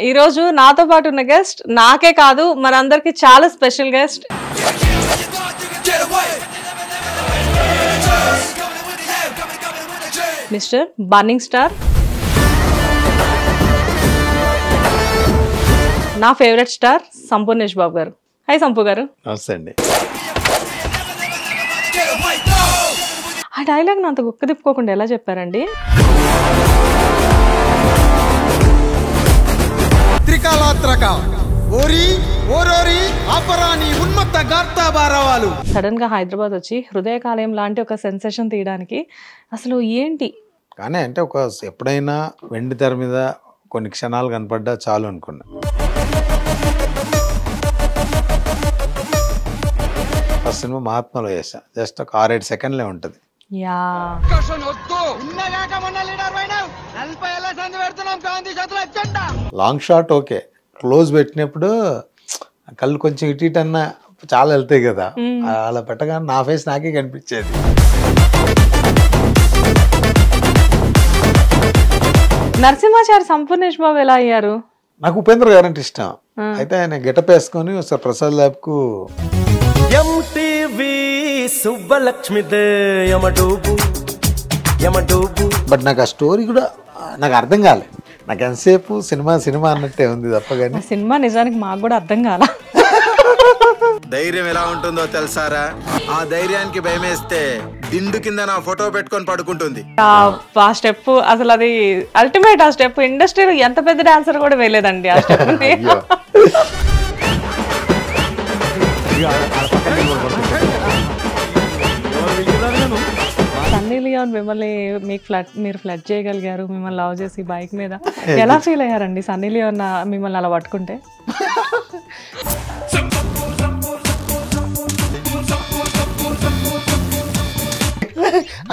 ఈ రోజు నాతో పాటు ఉన్న గెస్ట్ నాకే కాదు మనందరికి చాలా special guest. Mister burning star, నా favourite star Sampoornesh Babu garu. Hi Sampoo గారు. నమస్తే అండి. ఆ డైలాగ్ అంత గుక్క తిప్పుకోకుండా ఎలా చెప్పారండి? సడన్ గా హైదరాబాద్ వచ్చి హృదయ కాలేయం లాంటి ఒక సెన్సేషన్ తీయడానికి అసలు ఏంటి? కానీ అంటే ఎప్పుడైనా వెండి తెర మీద కొన్ని క్షణాలు కనపడ్డా చాలు అనుకున్నా. ఫస్ట్ సినిమా మహాత్మలో చేసా, జస్ట్ ఒక 6-7 సెకండ్లే ఉంటుంది. లాంగ్ షాట్ ఓకే, క్లోజ్ పెట్టినప్పుడు కళ్ళు కొంచెం ఇటు అన్నా చాలా వెళ్తాయి కదా, అలా పెట్టగానే నా ఫేస్ నాకే కనిపించేది. నరసింహాచారి సంపూర్ణేష్ బాబు ఎలా అయ్యారు? నాకు ఉపేంద్ర గారు అంటే ఇష్టం. అయితే ఆయన గెటప్ వేసుకొని ఒకసారి ప్రసాద్ ల్యాబ్ కు బట్ నాకు ఆ స్టోరీ కూడా నాకు అర్థం కాలేదు. నాకు ఎంతసేపు సినిమా సినిమా అన్నట్టే ఉంది తప్ప కానీ సినిమా నిజానికి మాకు కూడా అర్థం కాల. ధైర్యం ఎలా ఉంటుందో తెలుసారా? ఆ ధైర్యానికి భయమేస్తే దిండు కింద నా ఫోటో పెట్టుకొని పడుకుంటుంది. ఆ స్టెప్ అసలు అది అల్టిమేట్. ఆ స్టెప్ ఇండస్ట్రీలో ఎంత పెద్ద డాన్సర్ కూడా వేయలేదండి ఆ స్టెప్. సన్నీ లియోన్ మిమ్మల్ని మీరు ఫ్లడ్ చేయగలిగారు, మిమ్మల్ని లవ్ చేసి బైక్ మీద. ఎలా ఫీల్ అయ్యారండి సన్నీ లియోన్ మిమ్మల్ని అలా పట్టుకుంటే?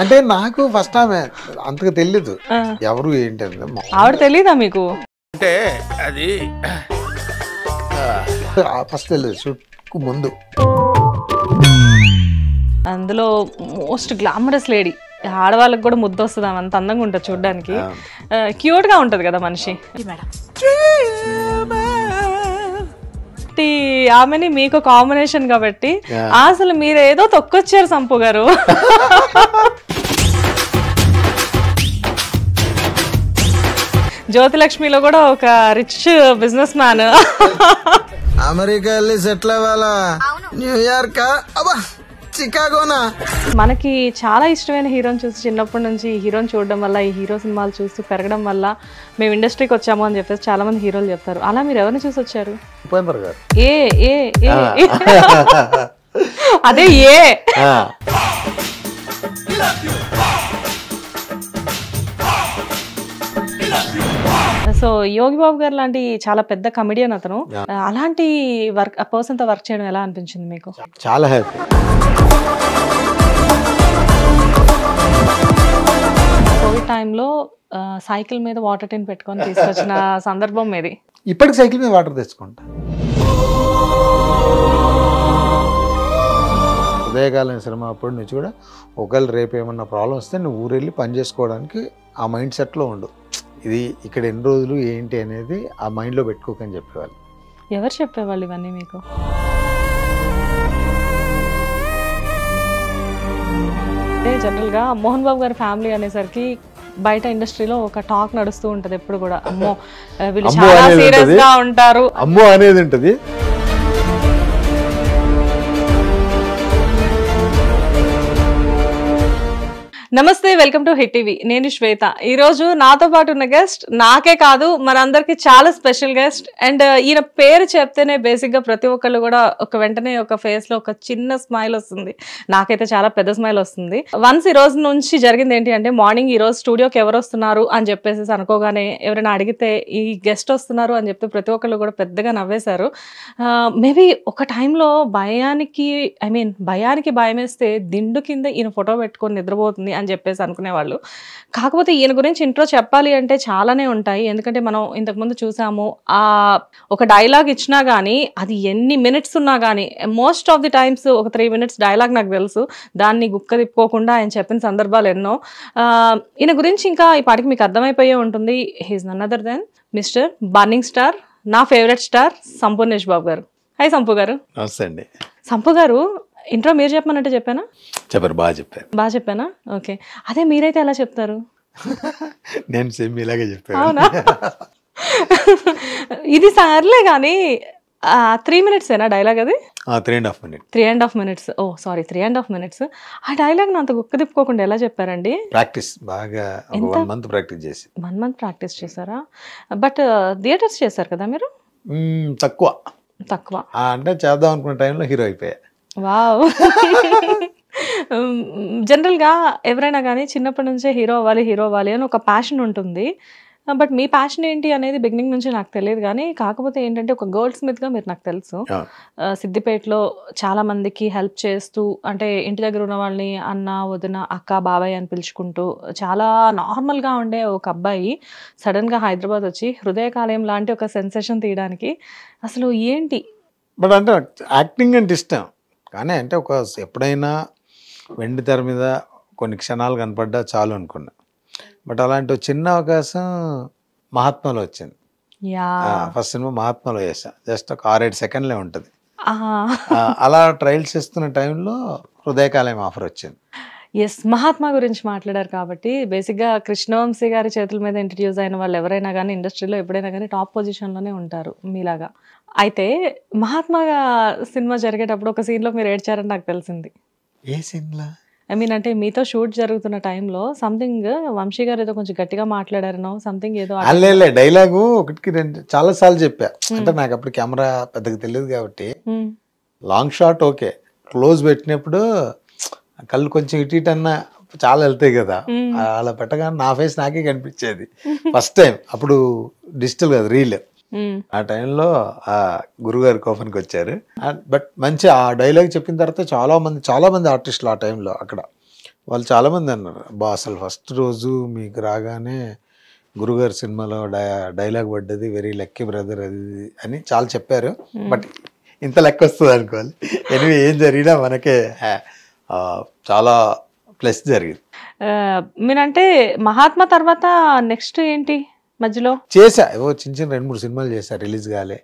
అంటే నాకు ఫస్ట్ ఆమె అంతగా తెలీదు ఎవరు ఏంటి అంటే. ఆవిడ తెలీదా మీకు? అంటే అది ఫస్ట్ తెలియదు షూట్కు ముందు. అందులో మోస్ట్ గ్లామరస్ లేడీ, ఆడవాళ్ళకి కూడా ముద్ద వస్తుంది. ఆమె అంత అందంగా ఉంటుంది చూడడానికి, క్యూట్ గా ఉంటది కదా మనిషి. ఆమెని మీకు కాంబినేషన్ కాబట్టి అసలు మీరు ఏదో తొక్కొచ్చారు సంపు గారు. జ్యోతిలక్ష్మిలో కూడా ఒక రిచ్ బిజినెస్ మ్యాన్. అమెరికా వెళ్ళి సెటిల్ అవ్వాలా? న్యూయార్క్, చికాగోనా? మనకి చాలా ఇష్టమైన హీరోని చూసి చిన్నప్పటి నుంచి హీరోని చూడడం వల్ల, ఈ హీరో సినిమాలు చూస్తూ పెరగడం వల్ల మేము ఇండస్ట్రీకి వచ్చాము అని చెప్పేసి చాలా మంది హీరోలు చెప్తారు. అలా మీరు ఎవరిని చూసి వచ్చారు? ఉపేంద్ర గారు. అదే ఏ సో యోగి బాబు గారు లాంటి చాలా పెద్ద కమెడియన్ అతను. అలాంటి పర్సన్ తో వర్క్ చేయడం ఎలా అనిపించింది మీకు? చాలా హ్యాపీ. కోవిడ్ టైంలో సైకిల్ మీద వాటర్ టిన్ పెట్టుకొని తీసుకొచ్చిన సందర్భం మీది. ఇప్పటికి సైకిల్ మీద వాటర్ తెచ్చుకుంటా. ఉదయకాలం సినిమా అప్పటి నుంచి కూడా ఒకవేళ రేపు ఏమన్నా ప్రాబ్లం వస్తే నువ్వు ఊరెళ్ళి పని చేసుకోవడానికి ఆ మైండ్ సెట్లో ఉండు. ఇది ఇక్కడ ఎన్ని రోజులు ఏంటి అనేది ఆ మైండ్లో పెట్టుకోకని చెప్పేవాళ్ళు. ఎవరు చెప్పేవాళ్ళు ఇవన్నీ మీకు? అంటే జనరల్గా మోహన్ బాబు గారి ఫ్యామిలీ అనేసరికి బయట ఇండస్ట్రీలో ఒక టాక్ నడుస్తూ ఉంటది ఎప్పుడు కూడా. అమ్మో వీళ్ళు చాలా సీరియస్ గా ఉంటారు, అమ్మో అనేది ఉంటది. నమస్తే, వెల్కమ్ టు హిట్ టీవీ. నేను శ్వేత. ఈ రోజు నాతో పాటు ఉన్న గెస్ట్ నాకే కాదు మనందరికి చాలా స్పెషల్ గెస్ట్. అండ్ ఈయన పేరు చెప్తేనే బేసిక్ గా ప్రతి ఒక్కళ్ళు కూడా ఒక వెంటనే ఒక ఫేస్ లో ఒక చిన్న స్మైల్ వస్తుంది. నాకైతే చాలా పెద్ద స్మైల్ వస్తుంది. వన్స్ ఈ రోజు నుంచి జరిగింది ఏంటి అంటే, మార్నింగ్ ఈ రోజు స్టూడియోకి ఎవరు వస్తున్నారు అని చెప్పేసి అనుకోగానే ఎవరైనా అడిగితే ఈ గెస్ట్ వస్తున్నారు అని చెప్తే ప్రతి ఒక్కళ్ళు కూడా పెద్దగా నవ్వేశారు. మేబీ ఒక టైంలో భయానికి భయం వేస్తే దిండు కింద ఈయన ఫోటో పెట్టుకొని నిద్రపోతుంది అని చెప్పేసి అనుకునేవాళ్ళు. కాకపోతే ఈయన గురించి ఇంట్రో చెప్పాలి అంటే చాలానే ఉంటాయి. ఎందుకంటే మనం ఇంతకుముందు చూసాము ఒక డైలాగ్ ఇచ్చినా కానీ అది ఎన్ని మినిట్స్ ఉన్నా కానీ మోస్ట్ ఆఫ్ ది టైమ్స్ ఒక 3 minutes డైలాగ్ నాకు తెలుసు, దాన్ని గుక్క తిప్పుకోకుండా ఆయన చెప్పిన సందర్భాలు ఎన్నో. ఈయన గురించి ఇంకా ఈ పాటికి మీకు అర్థమైపోయే ఉంటుంది. He's none other than Mister burning star, నా favourite star Sampoornesh Babu garu. Hi sump గారు. నమస్తే అండి. సంపు గారు, ఇంట్రో మీరు చెప్పమన్నట్టు చెప్పానా? చెప్పారు, బాగా చెప్పానా? ఓకే. అదే మీరైతే ఎలా చెప్తారు? నేను సేమ్ ఇలాగే చెప్పాను. అవునా? ఇది సార్లే కానీ 3 minutes ఏనా డైలాగ్? అది 3.5 minutes. 3.5 minutes. ఓ సారీ, 3.5 minutes. ఆ డైలాగ్ అంత గుక్క తిప్పుకోకుండా ఎలా చెప్పారండి? ప్రాక్టీస్ బాగా 1 month ప్రాక్టీస్ చేసి. 1 month ప్రాక్టీస్ చేశారా? బట్ థియేటర్స్ చేశారు కదా మీరు? తక్కువ అంటే చేద్దాం అనుకున్న టైంలో హీరో అయిపోయా. వావ్. జనరల్గా ఎవరైనా కానీ చిన్నప్పటి నుంచే హీరో అవ్వాలి అని ఒక ప్యాషన్ ఉంటుంది. బట్ మీ ప్యాషన్ ఏంటి అనేది బిగినింగ్ నుంచి నాకు తెలియదు. కానీ కాకపోతే ఏంటంటే ఒక గోల్డ్ స్మిత్గా మీరు నాకు తెలుసు. సిద్దిపేటలో చాలా మందికి హెల్ప్ చేస్తూ, అంటే ఇంటి దగ్గర ఉన్న వాళ్ళని అన్న, వదిన, అక్క, బాబాయ్ అని పిలుచుకుంటూ చాలా నార్మల్గా ఉండే ఒక అబ్బాయి సడన్గా హైదరాబాద్ వచ్చి హృదయకాలయం లాంటి ఒక సెన్సేషన్ తీయడానికి అసలు ఏంటి? బట్ అంటే యాక్టింగ్ అంటే ఇష్టం, కానీ అంటే ఎప్పుడైనా వెండి తెర మీద కొన్ని క్షణాలు కనపడ్డా చాలు అనుకున్నా. బట్ అలాంటి చిన్న అవకాశం మహాత్మాలో వచ్చింది. ఫస్ట్ సినిమా మహాత్మాలో చేసా. జస్ట్ ఒక 6-7 సెకండ్లే ఉంటుంది. అలా ట్రయల్స్ చేస్తున్న టైంలో హృదయకాలయం ఆఫర్ వచ్చింది. ఎస్, మహాత్మా గురించి మాట్లాడారు కాబట్టి బేసిక్గా కృష్ణవంశీ గారి చేతుల మీద ఇంట్రడ్యూస్ అయిన వాళ్ళు ఎవరైనా కానీ ఇండస్ట్రీలో ఎప్పుడైనా కానీ టాప్ పొజిషన్లోనే ఉంటారు మీలాగా. అయితే మహాత్మా సినిమా జరిగేటప్పుడు ఒక సీన్లో మీరు ఏడ్చారని నాకు తెలిసింది. ఏ సీన్లో? ఐ మీన్ అంటే మీతో షూట్ జరుగుతున్న టైంలో సంథింగ్ వంశీ గారు ఏదో కొంచెం గట్టిగా మాట్లాడారనో సంథింగ్ ఏదో. డైలాగు 1-2 చాలా సార్లు చెప్పా. అంటే నాకు అప్పుడు కెమెరా పెద్దగా తెలియదు కాబట్టి లాంగ్ షాట్ ఓకే, క్లోజ్ పెట్టినప్పుడు కళ్ళు కొంచెం ఇటు అన్నా చాలా వెళ్తాయి కదా, అలా పెట్టగానే నా ఫేస్ నాకే కనిపించేది ఫస్ట్ టైం. అప్పుడు డిజిటల్ కదా, రీల్. ఆ టైంలో ఆ గురుగారు కోపనికి వచ్చారు. బట్ మంచి ఆ డైలాగ్ చెప్పిన తర్వాత చాలా మంది ఆర్టిస్టులు ఆ టైంలో అక్కడ వాళ్ళు చాలా మంది అన్నారు, అసలు ఫస్ట్ రోజు మీకు రాగానే గురుగారు సినిమాలో డైలాగ్ పడ్డది, వెరీ లక్కీ బ్రదర్ అది అని చాలా చెప్పారు. బట్ ఇంత లెక్క వస్తుంది అనుకోవాలి. ఎనివే ఏం జరిగినా మనకే చాలా ప్లస్ జరిగింది. మీరంటే మహాత్మా తర్వాత నెక్స్ట్ ఏంటి మధ్యలో? చేసా ఏవో చిన్న 2-3 సినిమాలు చేశా, రిలీజ్ కాలే.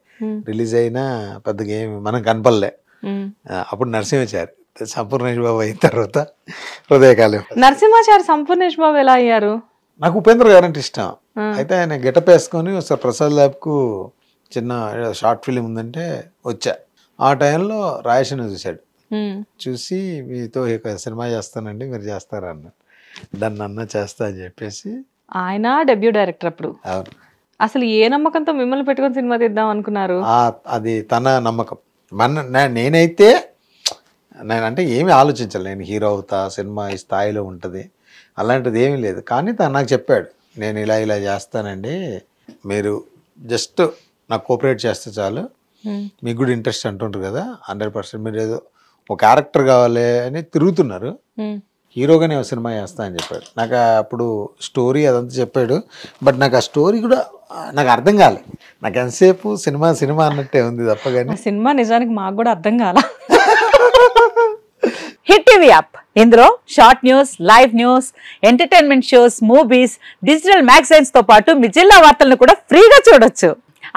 రిలీజ్ అయినా పెద్దగా ఏమి మనం కనపడలే. అప్పుడు నరసింహాచారి, సంపూర్ణేష్ బాబు అయిన తర్వాత హృదయకాలయం. నరసింహాచారి సంపూర్ణేష్ బాబు ఎలా అయ్యారు? నాకు ఉపేంద్ర గారు అంటే ఇష్టం. అయితే ఆయన గెటప్ వేసుకొని ఒకసారి ప్రసాద్ ల్యాబ్కు చిన్న షార్ట్ ఫిలిం ఉందంటే వచ్చా. ఆ టైంలో రాయసిన చూశాడు, చూసి మీతో సినిమా చేస్తానండి మీరు చేస్తారా అన్న. దాన్ని అన్న చేస్తా అని చెప్పేసి. ఆయన డెబ్యూ డైరెక్టర్ అప్పుడు. అసలు ఏ నమ్మకంతో మిమ్మల్ని పెట్టుకొని సినిమా తీద్దాం అనుకున్నారు? అది తన నమ్మకం. నేనైతే అంటే ఏమి ఆలోచించాలి, నేను హీరో అవుతా, సినిమా ఈ స్థాయిలో ఉంటుంది అలాంటిది ఏమీ లేదు. కానీ తను నాకు చెప్పాడు, నేను ఇలా చేస్తానండి, మీరు జస్ట్ నాకు కోఆపరేట్ చేస్తే చాలు, మీకు కూడా ఇంట్రెస్ట్ అంటుంటారు కదా, 100% మీరు ఏదో ఒక క్యారెక్టర్ కావాలి అని తిరుగుతున్నారు, హీరోగానే సినిమా చేస్తా అని చెప్పాడు. నాకు అప్పుడు స్టోరీ అదంతా చెప్పాడు. బట్ నాకు ఆ స్టోరీ కూడా నాకు అర్థం కాలే. నాకు ఎంతసేపు సినిమా అన్నట్టే ఉంది తప్ప. కానీ సినిమా నిజానికి మాకు కూడా అర్థం కాల. హిట్ టీవీ యాప్, ఇందులో short news, live news, entertainment shows, movies, digital magazines తో పాటు మీ జిల్లా వార్తలను కూడా ఫ్రీగా చూడొచ్చు.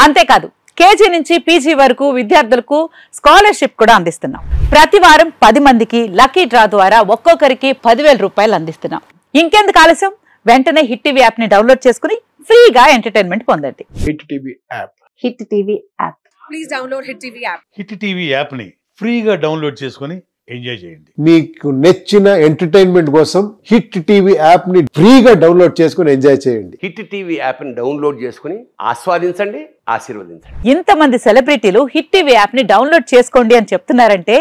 అంతేకాదు కేజీ నుంచి పీజీ వరకు విద్యార్థులకు స్కాలర్షిప్ కూడా అందిస్తున్నాం. ప్రతి వారం 10 మందికి లక్కీ డ్రా ద్వారా ఒక్కొక్కరికి 10,000 రూపాయలు అందిస్తున్నాం. ఇంకెందుకు ఆలస్యం, వెంటనే హిట్ టీవీ యాప్ ని డౌన్లోడ్ చేసుకుని ఫ్రీగా ఎంటర్టైన్మెంట్ పొందండి. Hit TV app. Hit TV app. Please download hit TV app. Hit TV app ని ఫ్రీగా డౌన్లోడ్ చేసుకుని ఎంజాయ్ చేయండి. మీకు నచ్చిన ఎంటర్టైన్మెంట్ కోసం హిట్ టీవీ యాప్ ని ఫ్రీగా డౌన్లోడ్ చేసుకుని ఎంజాయ్ చేయండి. హిట్ టీవీ యాప్ ని డౌన్లోడ్ చేసుకుని ఆస్వాదించండి, ఆశీర్వదించండి. ఇంతమంది సెలబ్రిటీలు హిట్ టీవీ యాప్ ని డౌన్లోడ్ చేసుకోండి అని చెప్తున్నారంటే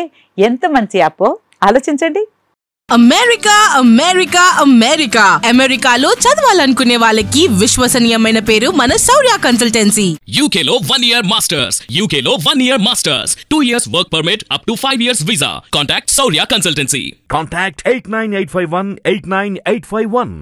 ఎంత మంచి యాప్ ఆలోచించండి. అమెరికా అమెరికా అమెరికా అమెరికాలో చదవాలనుకునే వాళ్ళకి విశ్వసనీయమైన పేరు మన శౌర్య కన్సల్టెన్సీ. UK లో 1 year masters, UK లో 1 year masters, 2 years work permit up to 5 years visa. Contact Saurya Consultancy. Contact 89851 89851.